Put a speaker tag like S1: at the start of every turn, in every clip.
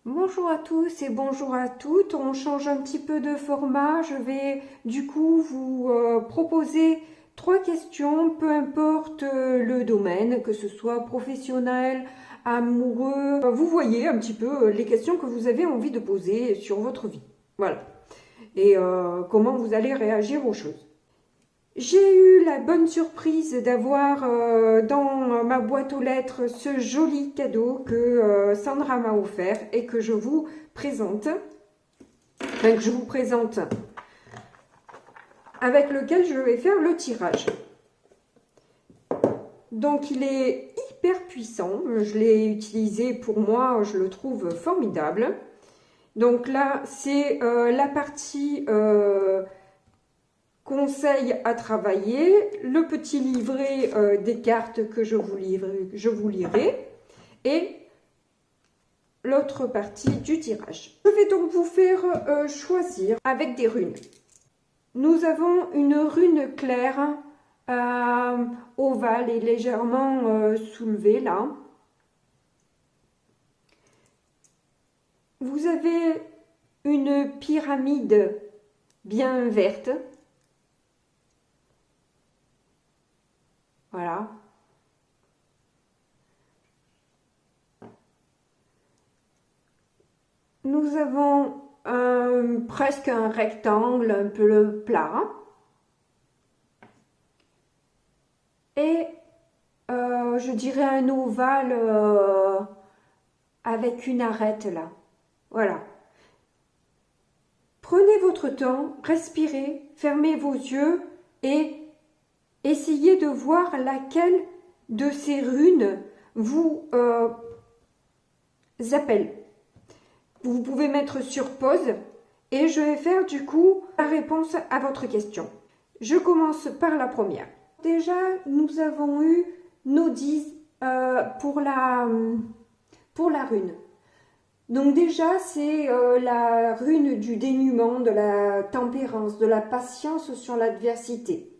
S1: Bonjour à tous et bonjour à toutes. On change un petit peu de format. Je vais du coup vous proposer 3 questions, peu importe le domaine, que ce soit professionnel, amoureux. Vous voyez un petit peu les questions que vous avez envie de poser sur votre vie. Voilà. Et comment vous allez réagir aux choses. J'ai eu la bonne surprise d'avoir dans ma boîte aux lettres ce joli cadeau que Sandra m'a offert et que je vous présente, avec lequel je vais faire le tirage. Donc il est hyper puissant, je l'ai utilisé pour moi, je le trouve formidable. Donc là c'est la partie conseil à travailler, le petit livret des cartes que je vous lirai et l'autre partie du tirage. Je vais donc vous faire choisir avec des runes. Nous avons une rune claire, ovale et légèrement soulevée là. Vous avez une pyramide bien verte. Voilà. Nous avons presque un rectangle un peu plat. Et je dirais un ovale avec une arête là. Voilà. Prenez votre temps, respirez, fermez vos yeux et essayez de voir laquelle de ces runes vous appelle. Vous pouvez mettre sur pause et je vais faire du coup la réponse à votre question. Je commence par la première. Déjà, nous avons eu nos 10 pour la rune. Donc déjà, c'est la rune du dénuement, de la tempérance, de la patience sur l'adversité.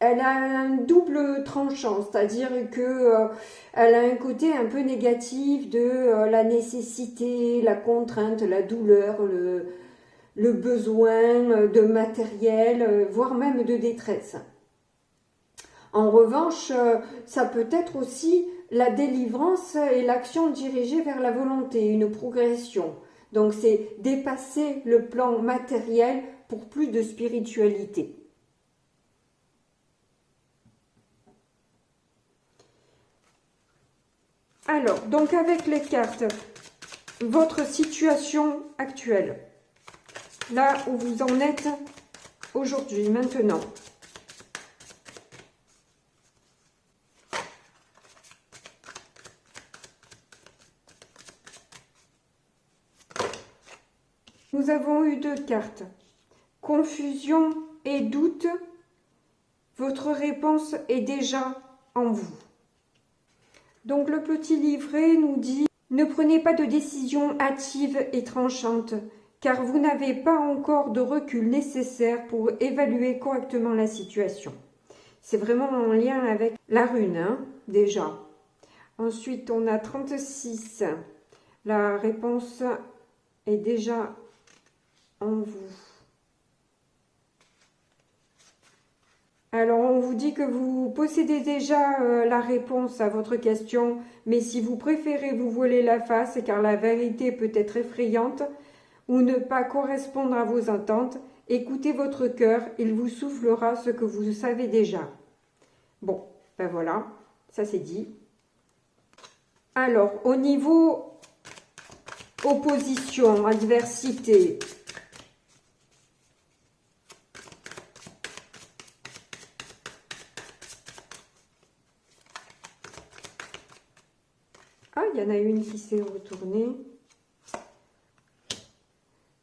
S1: Elle a un double tranchant, c'est-à-dire que elle a un côté un peu négatif de la nécessité, la contrainte, la douleur, le besoin de matériel, voire même de détresse. En revanche, ça peut être aussi la délivrance et l'action dirigée vers la volonté, une progression. Donc c'est dépasser le plan matériel pour plus de spiritualité. Alors, donc avec les cartes, votre situation actuelle, là où vous en êtes aujourd'hui, maintenant. Nous avons eu 2 cartes. Confusion et doute. Votre réponse est déjà en vous. Donc le petit livret nous dit « Ne prenez pas de décision hâtive et tranchante, car vous n'avez pas encore de recul nécessaire pour évaluer correctement la situation. » C'est vraiment en lien avec la rune, hein, déjà. Ensuite, on a 36. La réponse est déjà en vous. Alors, on vous dit que vous possédez déjà la réponse à votre question, mais si vous préférez vous voiler la face, car la vérité peut être effrayante, ou ne pas correspondre à vos attentes, écoutez votre cœur, il vous soufflera ce que vous savez déjà. Bon, ben voilà, ça c'est dit. Alors, au niveau opposition, adversité, ah, il y en a une qui s'est retournée.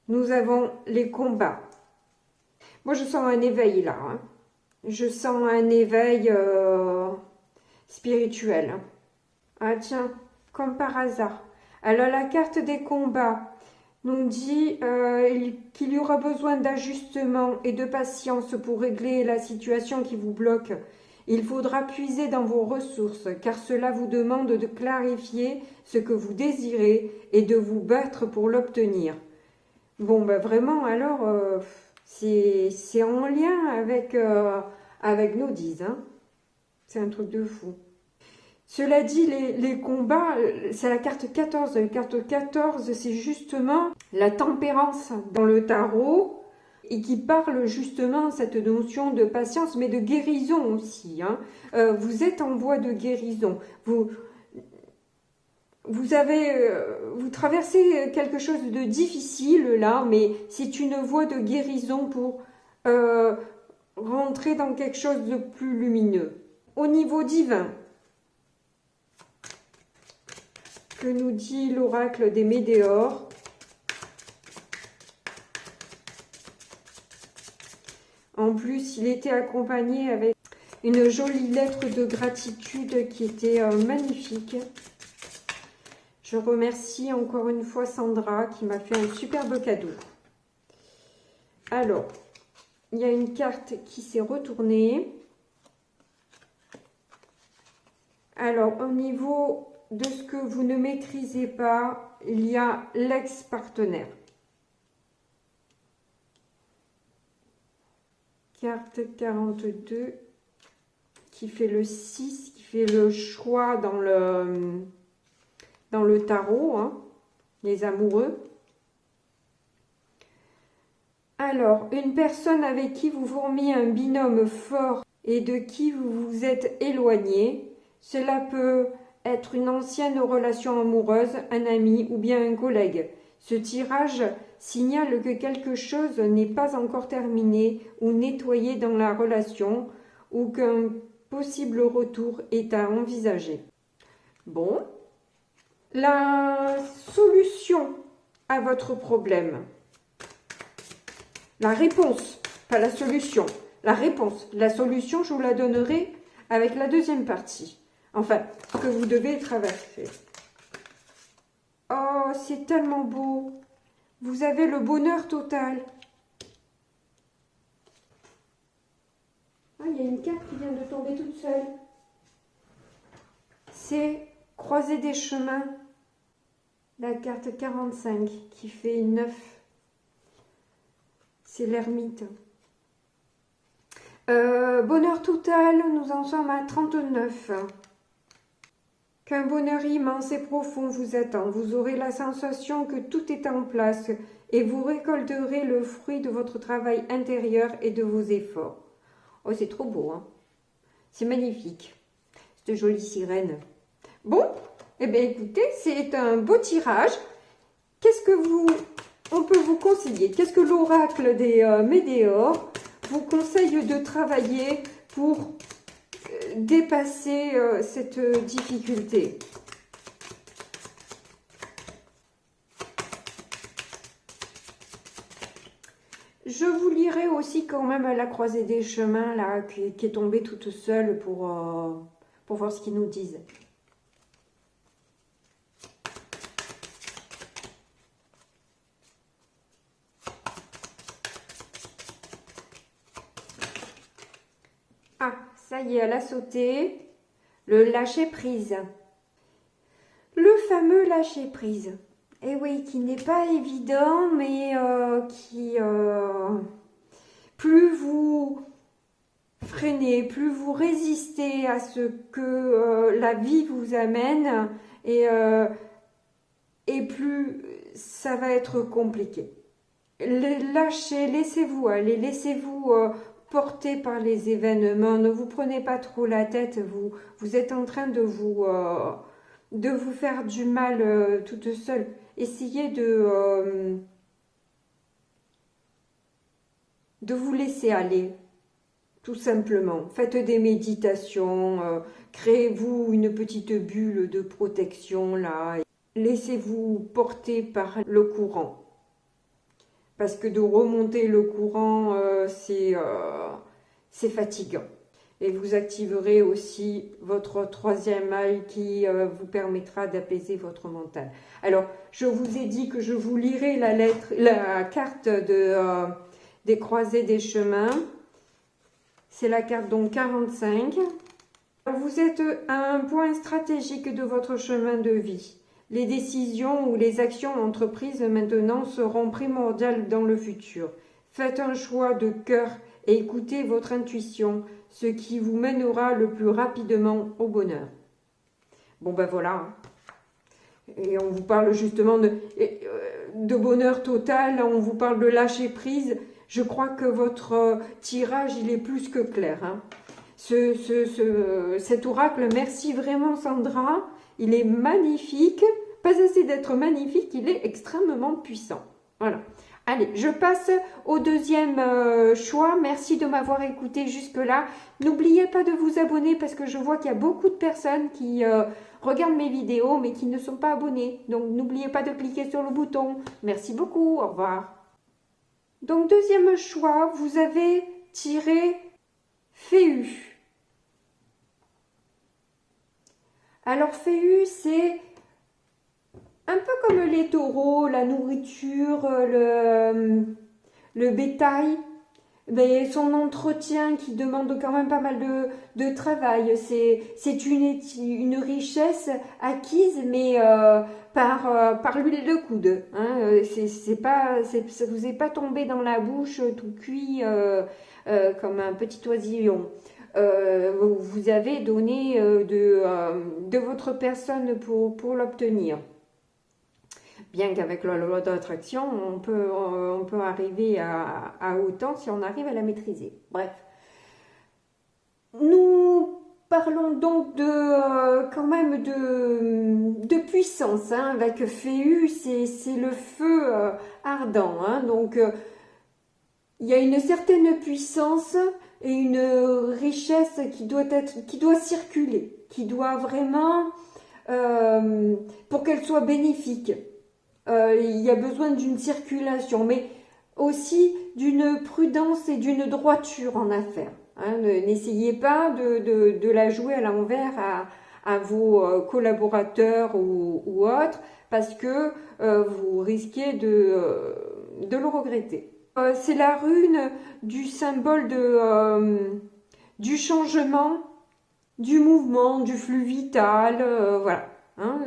S1: Nous avons les combats. Moi, je sens un éveil là. Hein. Je sens un éveil spirituel. Ah tiens, comme par hasard. Alors, la carte des combats nous dit qu'il y aura besoin d'ajustement et de patience pour régler la situation qui vous bloque Il faudra puiser dans vos ressources, car cela vous demande de clarifier ce que vous désirez et de vous battre pour l'obtenir. Bon, ben vraiment, alors, c'est en lien avec nos 10, hein. C'est un truc de fou. Cela dit, les combats, c'est la carte 14. La carte 14, c'est justement la tempérance dans le tarot et qui parle justement cette notion de patience, mais de guérison aussi, hein. Vous êtes en voie de guérison. Vous traversez quelque chose de difficile là, mais c'est une voie de guérison pour rentrer dans quelque chose de plus lumineux. Au niveau divin, que nous dit l'oracle des Médéors? En plus, il était accompagné avec une jolie lettre de gratitude qui était magnifique. Je remercie encore une fois Sandra qui m'a fait un superbe cadeau. Alors, il y a une carte qui s'est retournée. Alors, au niveau de ce que vous ne maîtrisez pas, il y a l'ex-partenaire. Carte 42 qui fait le 6, qui fait le choix dans le tarot, hein, les amoureux. Alors, une personne avec qui vous formiez un binôme fort et de qui vous vous êtes éloigné, cela peut être une ancienne relation amoureuse, un ami ou bien un collègue. Ce tirage signale que quelque chose n'est pas encore terminé ou nettoyé dans la relation ou qu'un possible retour est à envisager. Bon, la solution à votre problème, la réponse, pas la solution, la réponse, la solution, je vous la donnerai avec la deuxième partie. Enfin, que vous devez traverser. Oh, c'est tellement beau. Vous avez le bonheur total. Ah, il y a une carte qui vient de tomber toute seule. C'est croiser des chemins. La carte 45 qui fait 9. C'est l'ermite. Bonheur total, nous en sommes à 39. Qu'un bonheur immense et profond vous attend. Vous aurez la sensation que tout est en place et vous récolterez le fruit de votre travail intérieur et de vos efforts. Oh, c'est trop beau, hein? C'est magnifique. Cette jolie sirène. Bon, eh bien écoutez, c'est un beau tirage. Qu'est-ce que on peut vous conseiller? Qu'est-ce que l'oracle des Médéors vous conseille de travailler pour dépasser cette difficulté? Je vous lirai aussi quand même à la croisée des chemins là qui est tombée toute seule pour voir ce qu'ils nous disent. Ah, ça y est, elle a sauté. Le lâcher-prise. Le fameux lâcher-prise. Et oui, qui n'est pas évident, mais plus vous freinez, plus vous résistez à ce que la vie vous amène, et plus ça va être compliqué. Lâchez, laissez-vous aller, laissez-vous porter par les événements, ne vous prenez pas trop la tête, vous êtes en train de vous faire du mal toute seule. Essayez de vous laisser aller, tout simplement. Faites des méditations, créez-vous une petite bulle de protection là. Laissez-vous porter par le courant. Parce que de remonter le courant, c'est fatigant. Et vous activerez aussi votre troisième œil qui vous permettra d'apaiser votre mental. Alors, je vous ai dit que je vous lirai la carte des croisées des chemins. C'est la carte donc 45. Vous êtes à un point stratégique de votre chemin de vie. Les décisions ou les actions entreprises maintenant seront primordiales dans le futur. Faites un choix de cœur et écoutez votre intuition, ce qui vous mènera le plus rapidement au bonheur. Bon ben voilà. Et on vous parle justement de bonheur total, on vous parle de lâcher prise. Je crois que votre tirage, il est plus que clair. Hein. Cet oracle, merci vraiment Sandra, il est magnifique. Pas assez d'être magnifique, il est extrêmement puissant. Voilà. Allez, je passe au deuxième choix. Merci de m'avoir écouté jusque-là. N'oubliez pas de vous abonner parce que je vois qu'il y a beaucoup de personnes qui regardent mes vidéos mais qui ne sont pas abonnées. Donc, n'oubliez pas de cliquer sur le bouton. Merci beaucoup. Au revoir. Donc, deuxième choix, vous avez tiré Féu. Alors, Féu, c'est un peu comme les taureaux, la nourriture, le bétail, mais son entretien qui demande quand même pas mal de travail. C'est une richesse acquise, mais par l'huile de coude. Hein. Ça vous est pas tombé dans la bouche tout cuit comme un petit oisillon. Vous avez donné de votre personne pour l'obtenir. Bien qu'avec la loi d'attraction, on peut arriver à autant si on arrive à la maîtriser. Bref. Nous parlons donc quand même de puissance. Hein, avec Féu, c'est le feu ardent. Hein, donc, il y a une certaine puissance et une richesse qui doit circuler, qui doit vraiment, pour qu'elle soit bénéfique. Il y a besoin d'une circulation, mais aussi d'une prudence et d'une droiture en affaires. Hein. N'essayez pas de la jouer à l'envers à vos collaborateurs ou autres, parce que vous risquez de le regretter. C'est la rune du symbole du changement, du mouvement, du flux vital, voilà. Hein,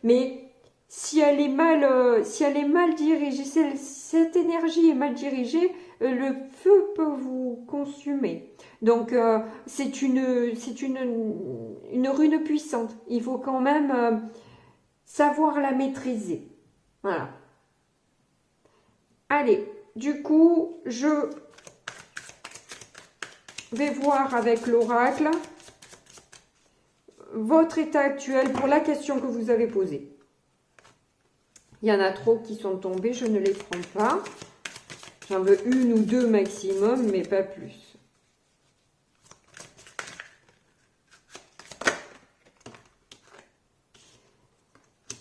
S1: mais si elle est mal dirigée, cette énergie est mal dirigée, le feu peut vous consumer. Donc c'est une rune puissante. Il faut quand même savoir la maîtriser. Voilà. Allez, du coup, je vais voir avec l'oracle votre état actuel pour la question que vous avez posée. Il y en a trop qui sont tombés, je ne les prends pas. J'en veux une ou deux maximum, mais pas plus.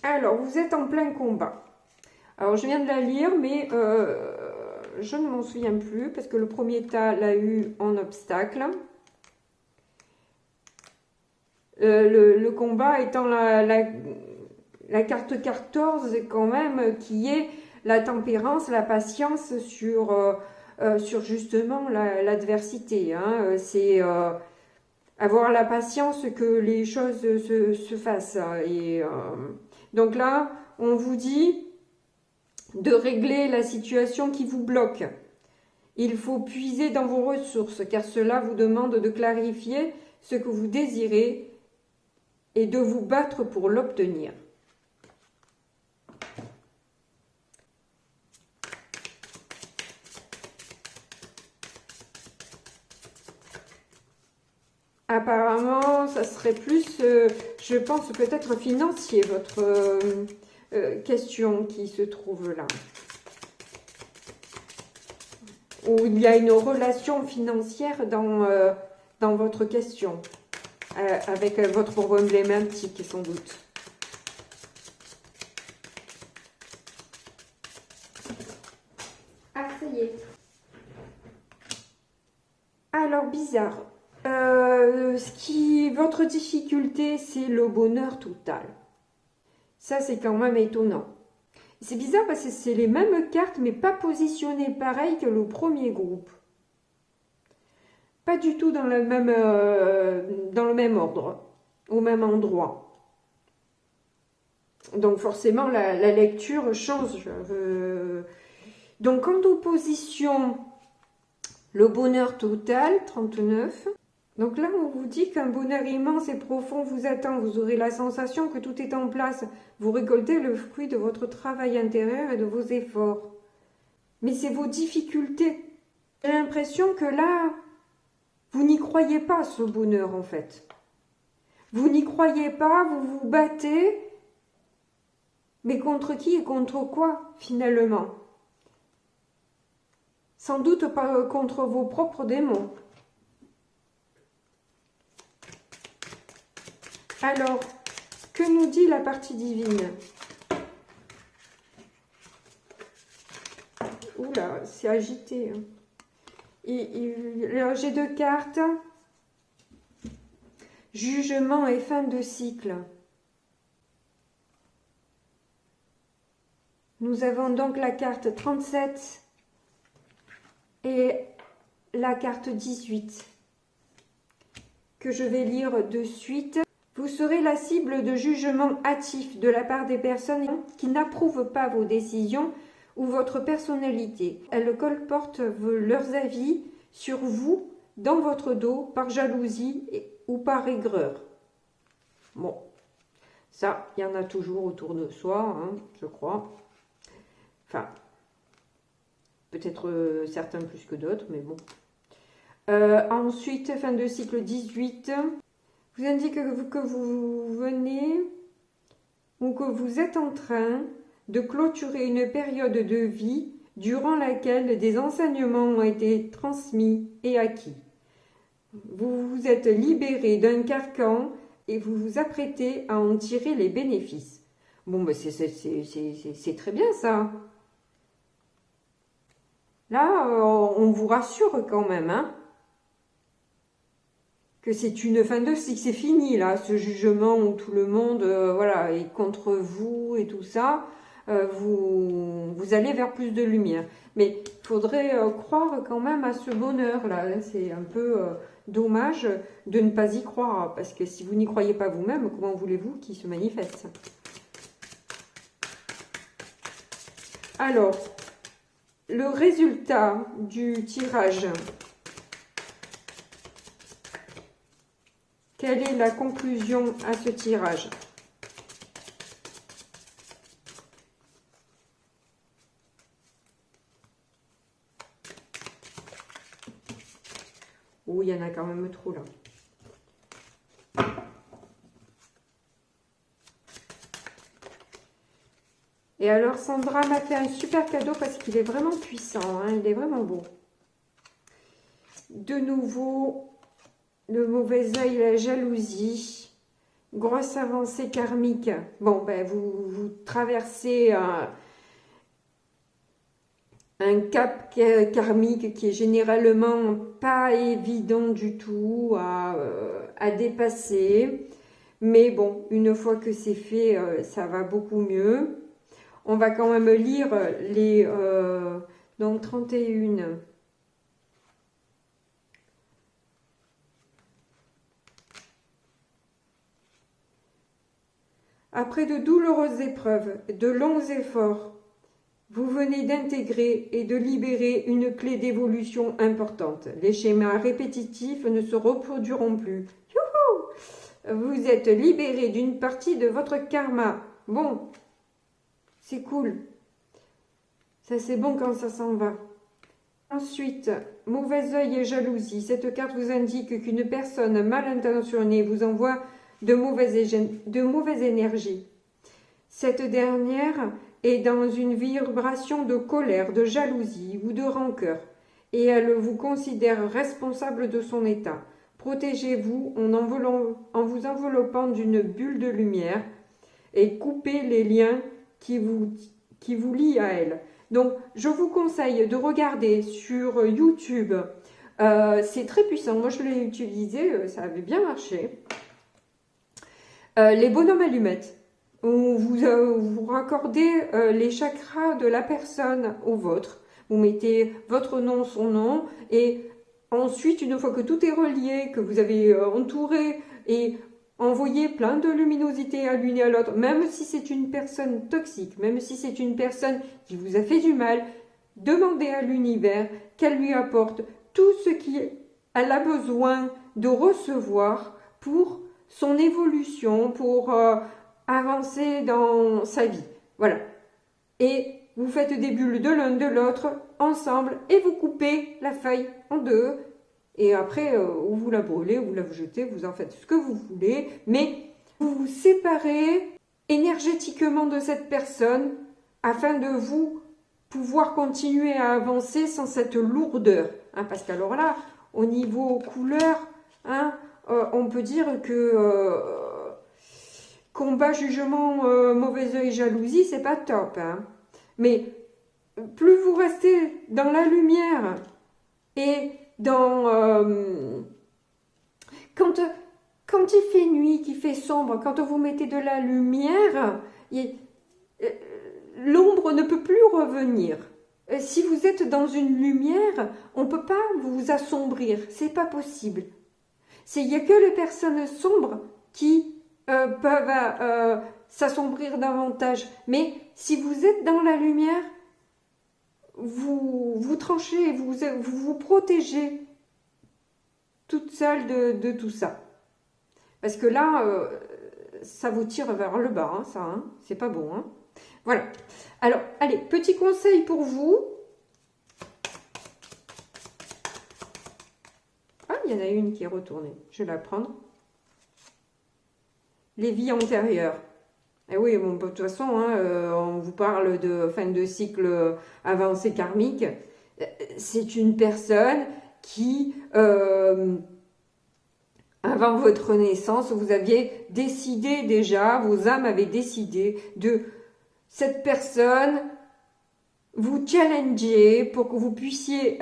S1: Alors, vous êtes en plein combat. Alors, je viens de la lire, mais je ne m'en souviens plus, parce que le premier tas l'a eu en obstacle. Le combat étant la carte 14 quand même, qui est la tempérance, la patience sur justement l'adversité. Hein. C'est avoir la patience que les choses se fassent. Et donc là, on vous dit de régler la situation qui vous bloque. Il faut puiser dans vos ressources, car cela vous demande de clarifier ce que vous désirez et de vous battre pour l'obtenir. Apparemment, ça serait plus, je pense, peut-être financier, votre question qui se trouve là. Ou il y a une relation financière dans votre question, avec votre problématique, sans doute. Ah, ça y est. Alors, bizarre. Votre difficulté, c'est le bonheur total. Ça, c'est quand même étonnant. C'est bizarre parce que c'est les mêmes cartes, mais pas positionnées pareil que le premier groupe. pas du tout dans le même ordre, au même endroit. Donc forcément, la lecture change. Donc en opposition, le bonheur total, 39. Donc là, on vous dit qu'un bonheur immense et profond vous attend. Vous aurez la sensation que tout est en place. Vous récoltez le fruit de votre travail intérieur et de vos efforts. Mais c'est vos difficultés. J'ai l'impression que là, vous n'y croyez pas, ce bonheur, en fait. Vous n'y croyez pas, vous vous battez. Mais contre qui et contre quoi, finalement? Sans doute pas contre vos propres démons. Alors, que nous dit la partie divine? Oula, c'est agité. Hein. Alors, j'ai 2 cartes. Jugement et fin de cycle. Nous avons donc la carte 37 et la carte 18 que je vais lire de suite. Vous serez la cible de jugements hâtifs de la part des personnes qui n'approuvent pas vos décisions ou votre personnalité. Elles colportent leurs avis sur vous dans votre dos par jalousie ou par aigreur. Bon, ça, il y en a toujours autour de soi, hein, je crois. Enfin, peut-être certains plus que d'autres, mais bon. Ensuite, fin de cycle 18, vous indique que vous venez ou que vous êtes en train de clôturer une période de vie durant laquelle des enseignements ont été transmis et acquis. Vous vous êtes libéré d'un carcan et vous vous apprêtez à en tirer les bénéfices. Bon, ben c'est très bien ça. Là, on vous rassure quand même, hein, que c'est une fin de cycle, c'est fini là, ce jugement où tout le monde voilà, est contre vous et tout ça. Vous allez vers plus de lumière. Mais il faudrait croire quand même à ce bonheur-là. C'est un peu dommage de ne pas y croire, parce que si vous n'y croyez pas vous-même, comment voulez-vous qu'il se manifeste? Alors, le résultat du tirage. Quelle est la conclusion à ce tirage? Oh, il y en a quand même trop là. Et alors, Sandra m'a fait un super cadeau parce qu'il est vraiment puissant, hein, il est vraiment beau. De nouveau, le mauvais œil, la jalousie, grosse avancée karmique. Bon, ben, vous traversez un cap karmique qui est généralement pas évident du tout à dépasser. Mais bon, une fois que c'est fait, ça va beaucoup mieux. On va quand même lire les donc 31. Après de douloureuses épreuves, de longs efforts, vous venez d'intégrer et de libérer une clé d'évolution importante. Les schémas répétitifs ne se reproduiront plus. Youhou! Vous êtes libéré d'une partie de votre karma. Bon, c'est cool. Ça, c'est bon quand ça s'en va. Ensuite, mauvais œil et jalousie. Cette carte vous indique qu'une personne mal intentionnée vous envoie de mauvaises énergies. Cette dernière est dans une vibration de colère, de jalousie ou de rancœur, et elle vous considère responsable de son état. Protégez-vous en vous enveloppant d'une bulle de lumière et coupez les liens qui vous lient à elle. Donc, je vous conseille de regarder sur YouTube. C'est très puissant. Moi, je l'ai utilisé, ça avait bien marché. Les bonhommes allumettes. Où vous raccordez les chakras de la personne au vôtre. Vous mettez votre nom, son nom, et Ensuite, une fois que tout est relié, que vous avez entouré et envoyé plein de luminosité à l'une et à l'autre, même si c'est une personne toxique, même si c'est une personne qui vous a fait du mal, demandez à l'univers qu'elle lui apporte tout ce qu'elle a besoin de recevoir pour son évolution, pour avancer dans sa vie. Voilà. Et vous faites des bulles de l'un de l'autre ensemble et vous coupez la feuille en deux. Et après, ou vous la brûlez, ou vous la jetez, vous en faites ce que vous voulez. Mais vous vous séparez énergétiquement de cette personne afin de vous pouvoir continuer à avancer sans cette lourdeur. Hein, parce qu'alors là, au niveau couleur, hein, on peut dire que combat, jugement, mauvais œil, jalousie, c'est pas top. Hein. Mais plus vous restez dans la lumière et dans... quand il fait nuit, qu'il fait sombre, quand vous mettez de la lumière, l'ombre ne peut plus revenir. Si vous êtes dans une lumière, on ne peut pas vous assombrir, c'est pas possible. Il n'y a que les personnes sombres qui peuvent s'assombrir davantage. Mais si vous êtes dans la lumière, vous tranchez, vous protégez toute seule de tout ça. Parce que là, ça vous tire vers le bas, hein, ça, hein, c'est pas bon. Hein. Voilà. Alors, allez, petit conseil pour vous. Ah, il y en a une qui est retournée. Je vais la prendre. Les vies antérieures. Et oui, bon, de toute façon, hein, on vous parle de fin de cycle avancé karmique. C'est une personne qui, avant votre naissance, vous aviez décidé déjà, vos âmes avaient décidé de cette personne vous challenger pour que vous puissiez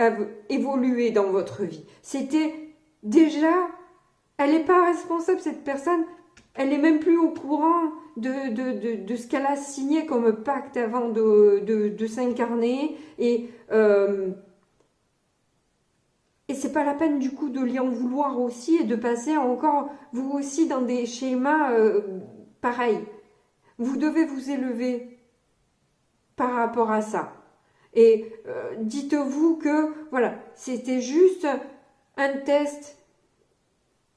S1: évoluer dans votre vie. C'était déjà, elle n'est pas responsable, cette personne, elle n'est même plus au courant de ce qu'elle a signé comme pacte avant de s'incarner. Et c'est pas la peine du coup de lui en vouloir aussi et de passer encore, vous aussi, dans des schémas pareils. Vous devez vous élever par rapport à ça. Et dites-vous que, voilà, c'était juste un test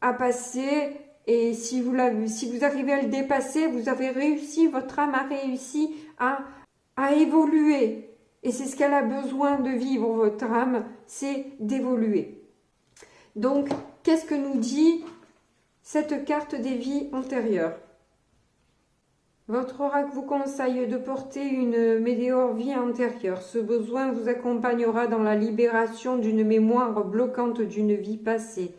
S1: à passer. Et si vous arrivez à le dépasser, vous avez réussi, votre âme a réussi à évoluer. Et c'est ce qu'elle a besoin de vivre, votre âme, c'est d'évoluer. Donc, qu'est-ce que nous dit cette carte des vies antérieures? Votre oracle vous conseille de porter une météore vie antérieure. Ce besoin vous accompagnera dans la libération d'une mémoire bloquante d'une vie passée.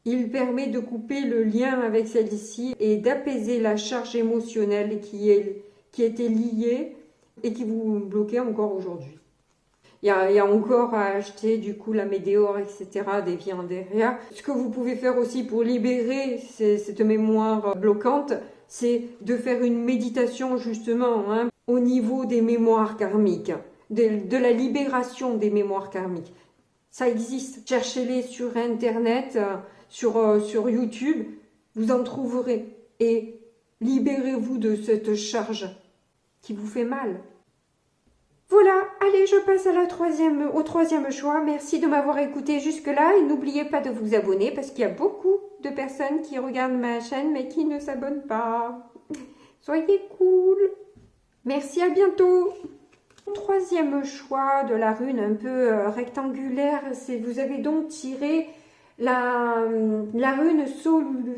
S1: Il permet de couper le lien avec celle-ci et d'apaiser la charge émotionnelle qui était liée et qui vous bloquait encore aujourd'hui. Il y a encore à acheter du coup la météore, etc., des vies antérieures. Ce que vous pouvez faire aussi pour libérer cette mémoire bloquante, c'est de faire une méditation justement hein, au niveau des mémoires karmiques, de la libération des mémoires karmiques. Ça existe, cherchez-les sur Internet, sur YouTube, vous en trouverez. Et libérez-vous de cette charge qui vous fait mal. Voilà, allez, je passe au troisième choix. Merci de m'avoir écouté jusque-là et n'oubliez pas de vous abonner parce qu'il y a beaucoup de personnes qui regardent ma chaîne mais qui ne s'abonnent pas. Soyez cool. Merci, à bientôt. Troisième choix de la rune un peu rectangulaire, c'est vous avez donc tiré la rune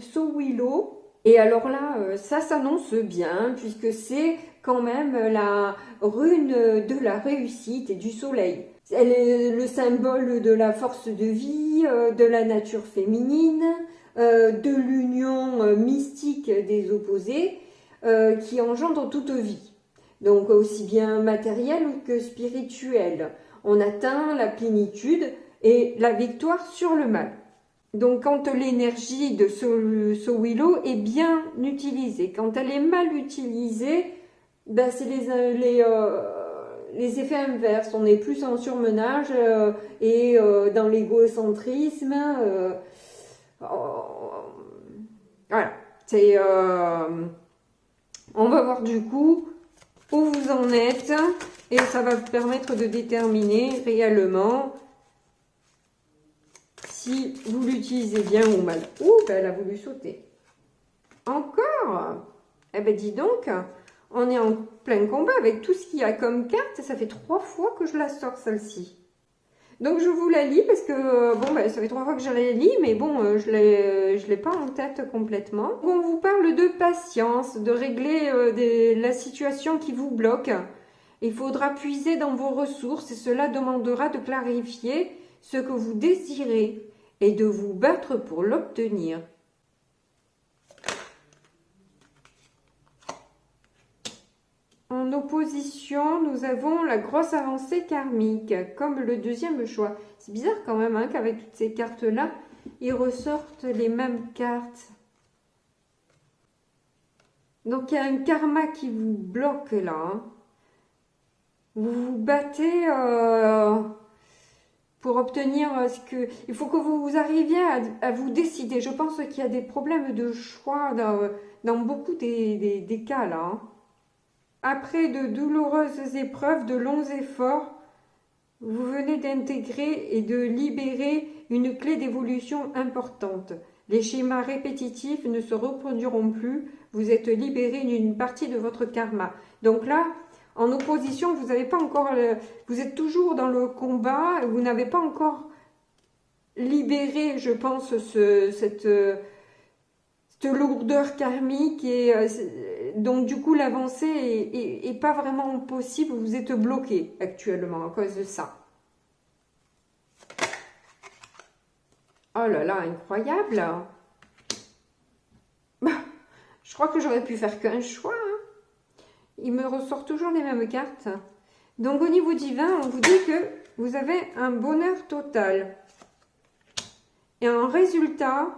S1: Sowilo. Et alors là, ça s'annonce bien puisque c'est quand même la rune de la réussite et du soleil. Elle est le symbole de la force de vie, de la nature féminine, de l'union mystique des opposés qui engendre toute vie. Donc aussi bien matérielle que spirituelle. On atteint la plénitude et la victoire sur le mal. Donc quand l'énergie de Sowilo est bien utilisée, quand elle est mal utilisée, ben c'est les effets inverses. On est plus en surmenage et dans l'égocentrisme. Voilà. C'est, on va voir du coup où vous en êtes et ça va vous permettre de déterminer réellement si vous l'utilisez bien ou mal. Ouh, ben elle a voulu sauter. Encore? Eh ben dis donc, on est en plein combat avec tout ce qu'il y a comme carte. Ça fait 3 fois que je la sors celle-ci. Donc je vous la lis parce que, bon, ben, ça fait 3 fois que je la lis, mais bon, je l'ai pas en tête complètement. On vous parle de patience, de régler la situation qui vous bloque. Il faudra puiser dans vos ressources et cela demandera de clarifier ce que vous désirez et de vous battre pour l'obtenir. En opposition, nous avons la grosse avancée karmique, comme le deuxième choix. C'est bizarre quand même hein, qu'avec toutes ces cartes-là, ils ressortent les mêmes cartes. Donc il y a un karma qui vous bloque là. Hein. Vous vous battez pour obtenir ce que... Il faut que vous arriviez à vous décider. Je pense qu'il y a des problèmes de choix dans beaucoup des cas là. Hein. Après de douloureuses épreuves, de longs efforts, vous venez d'intégrer et de libérer une clé d'évolution importante. Les schémas répétitifs ne se reproduiront plus. Vous êtes libéré d'une partie de votre karma. Donc là, en opposition, vous n'avez pas encore... vous êtes toujours dans le combat. Vous n'avez pas encore libéré, je pense, cette lourdeur karmique et donc du coup l'avancée est pas vraiment possible, vous êtes bloqué actuellement à cause de ça. Oh là là, incroyable. Je crois que j'aurais pu faire qu'un choix. Hein. Il me ressort toujours les mêmes cartes. Donc au niveau divin, on vous dit que vous avez un bonheur total. Et en résultat,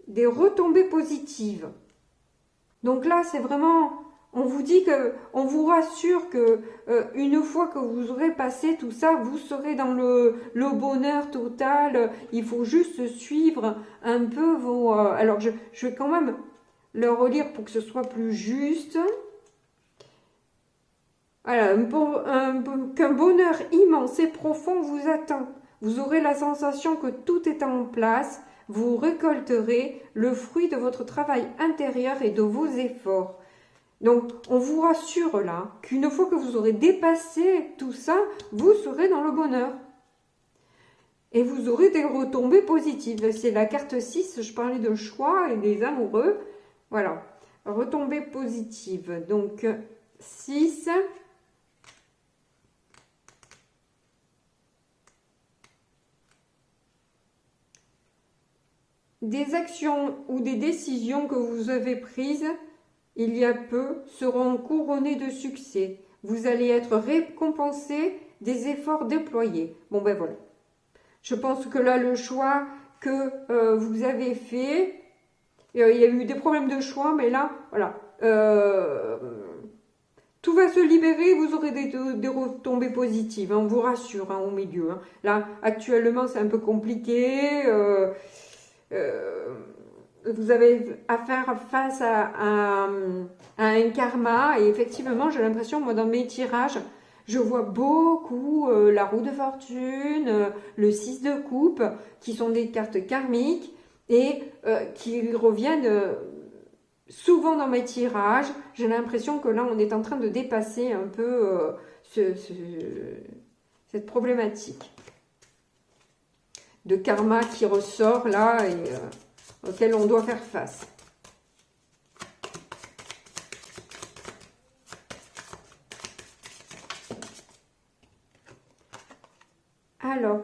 S1: des retombées positives. Donc là, c'est vraiment, on vous dit que, on vous rassure que une fois que vous aurez passé tout ça, vous serez dans le bonheur total. Il faut juste suivre un peu vos... alors, je vais quand même le relire pour que ce soit plus juste. Voilà, qu'un bonheur immense et profond vous attend. Vous aurez la sensation que tout est en place. Vous récolterez le fruit de votre travail intérieur et de vos efforts. Donc, on vous rassure là qu'une fois que vous aurez dépassé tout ça, vous serez dans le bonheur. Et vous aurez des retombées positives. C'est la carte 6, je parlais de choix et des amoureux. Voilà, retombées positives. Donc, 6... Des actions ou des décisions que vous avez prises il y a peu seront couronnées de succès. Vous allez être récompensé des efforts déployés. Bon ben voilà. Je pense que là, le choix que vous avez fait, il y a eu des problèmes de choix, mais là, voilà. Tout va se libérer, vous aurez des retombées positives, hein, on vous rassure hein, au milieu. Hein. Là, actuellement, c'est un peu compliqué. Vous avez à faire face à un karma et effectivement j'ai l'impression, moi dans mes tirages, je vois beaucoup la roue de fortune, le 6 de coupe qui sont des cartes karmiques et qui reviennent souvent dans mes tirages. J'ai l'impression que là on est en train de dépasser un peu cette problématique de karma qui ressort là et auquel on doit faire face. Alors,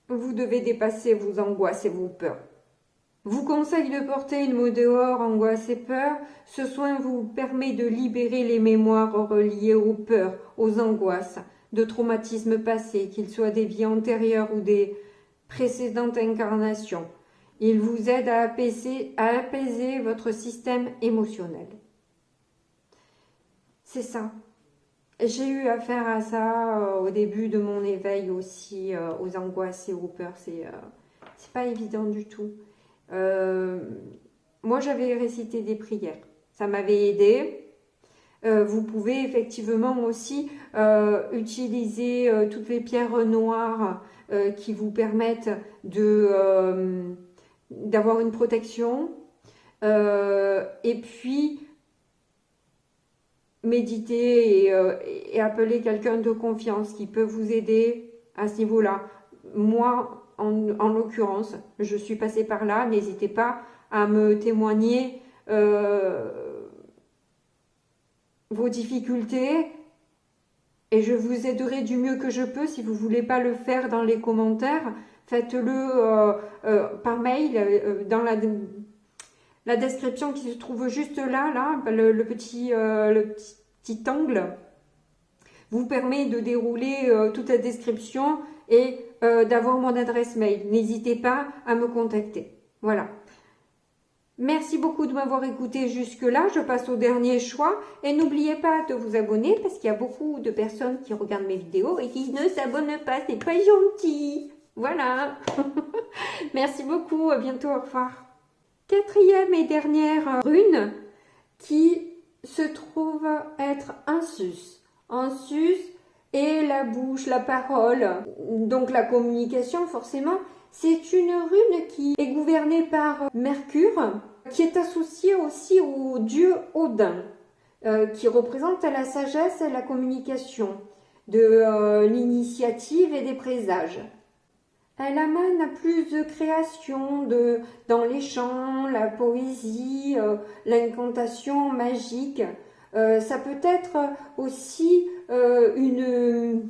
S1: vous devez dépasser vos angoisses et vos peurs. Vous conseille de porter une mot dehors, angoisse et peur. Ce soin vous permet de libérer les mémoires reliées aux peurs, aux angoisses, de traumatismes passés, qu'ils soient des vies antérieures ou des précédentes incarnations. Il vous aide à apaiser votre système émotionnel. C'est ça. J'ai eu affaire à ça au début de mon éveil aussi, aux angoisses et aux peurs. C'est pas évident du tout. Moi, j'avais récité des prières. Ça m'avait aidé. Vous pouvez effectivement aussi utiliser toutes les pierres noires qui vous permettent d'avoir une protection. Et puis, méditer et appeler quelqu'un de confiance qui peut vous aider à ce niveau-là. Moi, en l'occurrence, je suis passée par là. N'hésitez pas à me témoigner vos difficultés et je vous aiderai du mieux que je peux. Si vous ne voulez pas le faire dans les commentaires, faites-le par mail dans la description qui se trouve juste là, le petit angle vous permet de dérouler toute la description et d'avoir mon adresse mail. N'hésitez pas à me contacter. Voilà. Merci beaucoup de m'avoir écouté jusque-là. Je passe au dernier choix. Et n'oubliez pas de vous abonner parce qu'il y a beaucoup de personnes qui regardent mes vidéos et qui ne s'abonnent pas. C'est pas gentil. Voilà. Merci beaucoup. À bientôt. Au revoir. Quatrième et dernière rune qui se trouve être un sus. Un sus et la bouche, la parole, donc la communication forcément. C'est une rune qui est gouvernée par Mercure, qui est associée aussi au dieu Odin, qui représente la sagesse et la communication, de l'initiative et des présages. Elle amène à plus de création dans les chants, la poésie, l'incantation magique. Ça peut être aussi une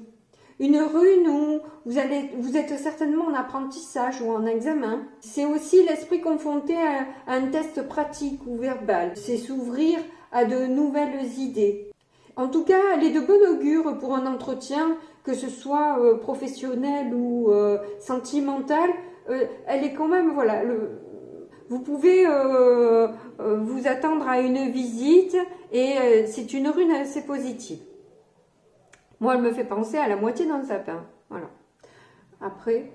S1: rune où vous êtes certainement en apprentissage ou en examen. C'est aussi l'esprit confronté à un test pratique ou verbal. C'est s'ouvrir à de nouvelles idées. En tout cas, elle est de bon augure pour un entretien, que ce soit professionnel ou sentimental. Elle est quand même, voilà, vous pouvez vous attendre à une visite et c'est une rune assez positive. Moi, elle me fait penser à la moitié d'un sapin. Voilà. Après.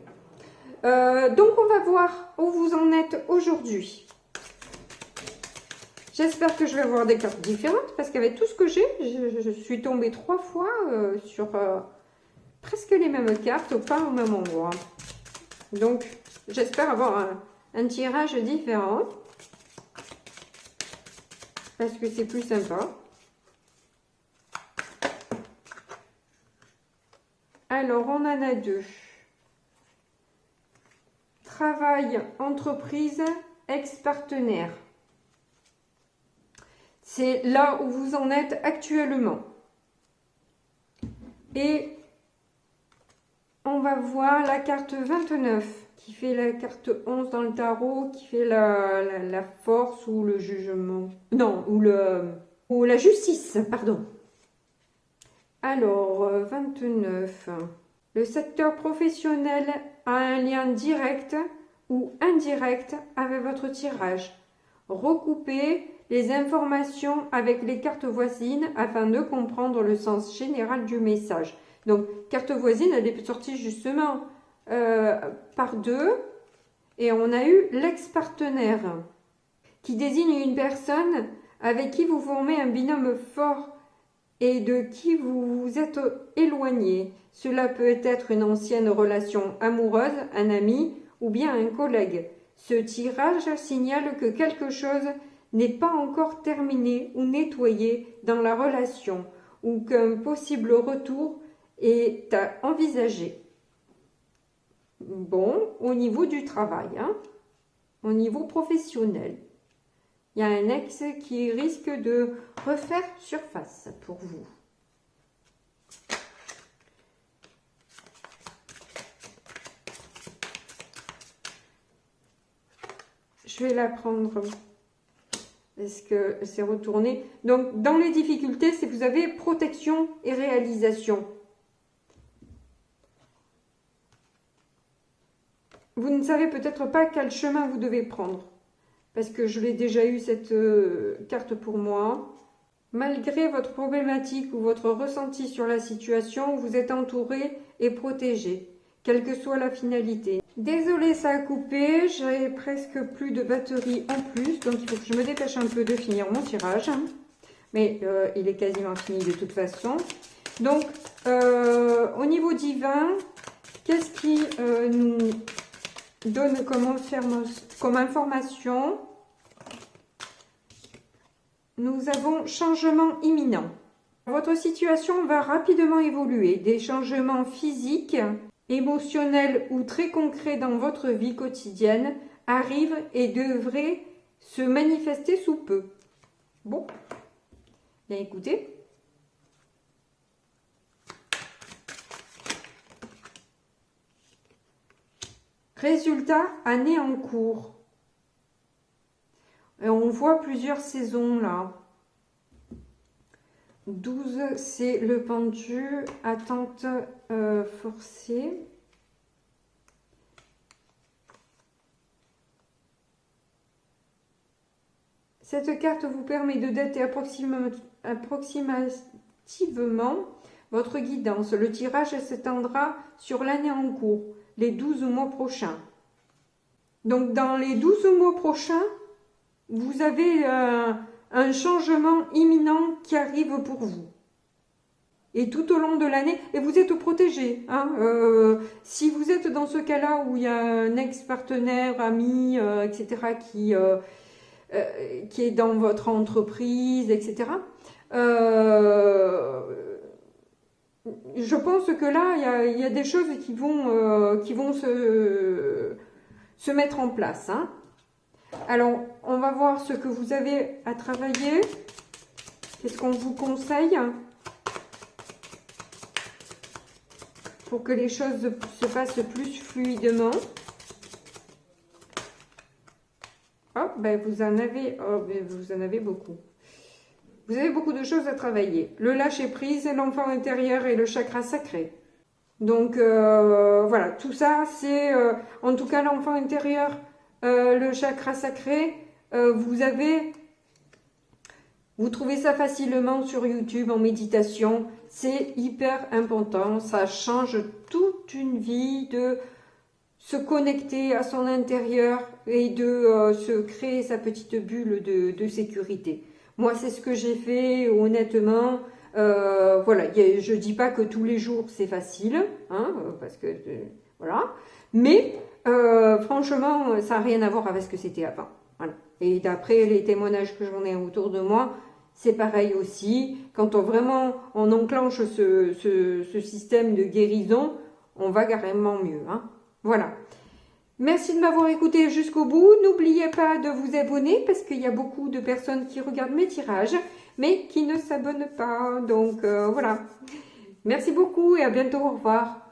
S1: Donc, on va voir où vous en êtes aujourd'hui. J'espère que je vais avoir des cartes différentes parce qu'avec tout ce que j'ai, je suis tombée 3 fois sur presque les mêmes cartes, pas au même endroit. Donc, j'espère avoir un tirage différent parce que c'est plus sympa. Alors, on en a 2. Travail, entreprise, ex-partenaire. C'est là où vous en êtes actuellement. Et on va voir la carte 29, qui fait la carte 11 dans le tarot, qui fait la force ou le jugement. Non, ou la justice, pardon. Alors, 29. Le secteur professionnel a un lien direct ou indirect avec votre tirage. Recoupez les informations avec les cartes voisines afin de comprendre le sens général du message. Donc, carte voisine, elle est sortie justement par 2. Et on a eu l'ex-partenaire qui désigne une personne avec qui vous formez un binôme fort et de qui vous vous êtes éloigné. Cela peut être une ancienne relation amoureuse, un ami ou bien un collègue. Ce tirage signale que quelque chose n'est pas encore terminé ou nettoyé dans la relation ou qu'un possible retour est à envisager. Bon, au niveau du travail, au niveau professionnel. Il y a un ex qui risque de refaire surface pour vous. Je vais la prendre parce que c'est retourné. Donc, dans les difficultés, c'est vous avez protection et réalisation. Vous ne savez peut-être pas quel chemin vous devez prendre. Parce que je l'ai déjà eu cette carte pour moi. Malgré votre problématique ou votre ressenti sur la situation, vous êtes entouré et protégé, quelle que soit la finalité. Désolée, ça a coupé, j'ai presque plus de batterie en plus, donc il faut que je me dépêche un peu de finir mon tirage. Mais il est quasiment fini de toute façon. Donc, au niveau divin, qu'est-ce qui nous donne comme information? Nous avons changement imminent. Votre situation va rapidement évoluer. Des changements physiques, émotionnels ou très concrets dans votre vie quotidienne arrivent et devraient se manifester sous peu. Bon, bien écoutez. Résultat, année en cours. Et on voit plusieurs saisons là. 12, c'est le pendu, attente forcée. Cette carte vous permet de dater approximativement votre guidance. Le tirage s'étendra sur l'année en cours, les 12 mois prochains. Donc dans les 12 mois prochains, vous avez un changement imminent qui arrive pour vous. Et tout au long de l'année, et vous êtes protégé. Hein, si vous êtes dans ce cas-là où il y a un ex-partenaire, ami, etc., qui est dans votre entreprise, etc., je pense que là, il y a des choses qui vont se mettre en place. Hein. Alors, on va voir ce que vous avez à travailler. Qu'est-ce qu'on vous conseille pour que les choses se passent plus fluidement. Oh, ben vous en avez beaucoup. Vous avez beaucoup de choses à travailler. Le lâcher-prise, l'enfant intérieur et le chakra sacré. Donc, voilà, tout ça, c'est en tout cas l'enfant intérieur, le chakra sacré. Vous trouvez ça facilement sur YouTube en méditation. C'est hyper important. Ça change toute une vie de se connecter à son intérieur et de se créer sa petite bulle de sécurité. Moi, c'est ce que j'ai fait, honnêtement. Voilà, je dis pas que tous les jours c'est facile, hein, parce que voilà. Mais franchement, ça n'a rien à voir avec ce que c'était avant. Voilà. Et d'après les témoignages que j'en ai autour de moi, c'est pareil aussi. Quand on enclenche ce système de guérison, on va carrément mieux. Hein. Voilà. Merci de m'avoir écouté jusqu'au bout. N'oubliez pas de vous abonner parce qu'il y a beaucoup de personnes qui regardent mes tirages, mais qui ne s'abonnent pas. Donc voilà. Merci beaucoup et à bientôt. Au revoir.